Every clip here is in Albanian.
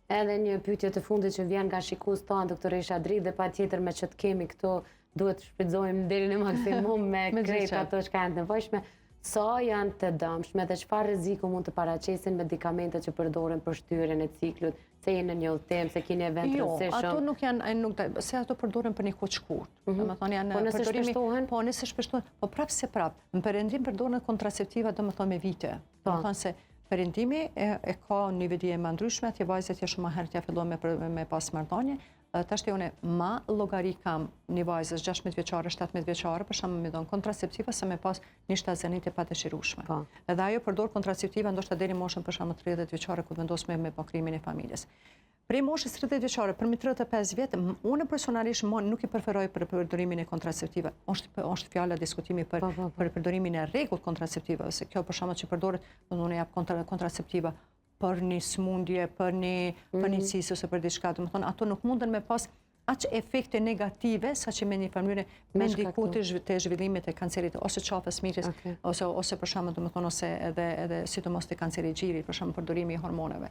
Edhe një pyetje të fundit që vjen nga shikues tonë, doktoresha Adri, dhe patjetër me që të kemi këto, duhet të shfrytëzojmë deri në maksimum me krejt ato që kanë të nevojshme. Sa janë të dëmshme dhe çfarë rreziku mund të paraqesin medikamentet që përdoren për shtyrjen e ciklut, se jeni në një udhëtim, se keni event rëndësishëm? Jo, ato nuk janë, se ato përdoren për një kohë të shkurtë. Domethënë janë përdorimi, po nëse shpeshtohen, po prapë se prapë. Në perëndim përdoren kontraceptiva domethënë me vite. Domethënë se perëndimi e ka një vedi më ndryshme, atje vajzat ja shumë herë t'ja fillon me pas marrëdhënie. Tashti unë ma llogari kam një vajzës 16 vjeçare, 17 vjeçare, për shembull me don kontraceptiva sa me pas një shtazënit e padëshirueshme. Edhe ajo përdor kontraceptiva ndoshta deri moshën për shembull 30 vjeçare kur vendos me pakrimin e familjes. Prej moshës 30 vjeçare për 35 vjet, unë personalisht nuk i preferoj për përdorimin e kontraceptiva. Është fjala diskutimi për përdorimin e rregullt kontraceptiva, se kjo për shembull që përdoret, unë jap kontraceptiva për një smundje, për një cis ose për diçka, domethënë ato nuk munden me pas aq efekte negative saqë me një mënyrë me ndiku të zhvillimit e kancerit ose qafës mirës ose për shembull domethënë ose edhe sidomos të kancerit e gjirit, për shembull përdorimi i hormoneve.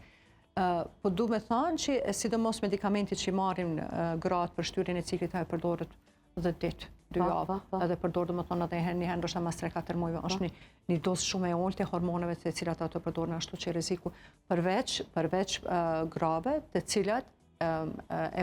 Po du me thënë që sidomos medikamentit që i marrin gratë për shtyrjen e ciklit ajo përdoret 10 ditë, 2 javë, edhe përdor domethënë edhe një herë ndoshta mas 3-4 muajve, është një dozë shumë e ulët e hormoneve të cilat ato përdoren, ashtu që rreziku përveç grave, të cilat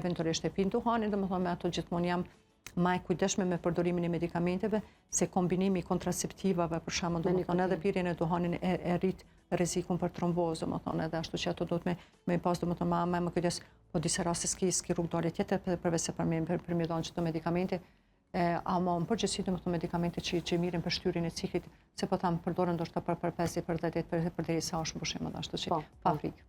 eventualisht e pinë duhanin, domethënë me ato gjithmonë jam më e kujdesshme me përdorimin e medikamenteve, se kombinimi i kontraceptivave për shembull, domethënë edhe pirjen e duhanit e rrit rrezikun për trombozë, domethënë edhe ashtu që ato duhet me pas domethënë më kujdes, po disa raste s'ki rrugë dalje tjetër përveç se për mi dhënë çdo medikamente, ama në përgjithësi domethënë medikamente që mirën për shtyrjen e ciklit, se po tham përdoren ndoshta për 5 për 10 ditë përderisa është mbushim, ashtu që pa frikë.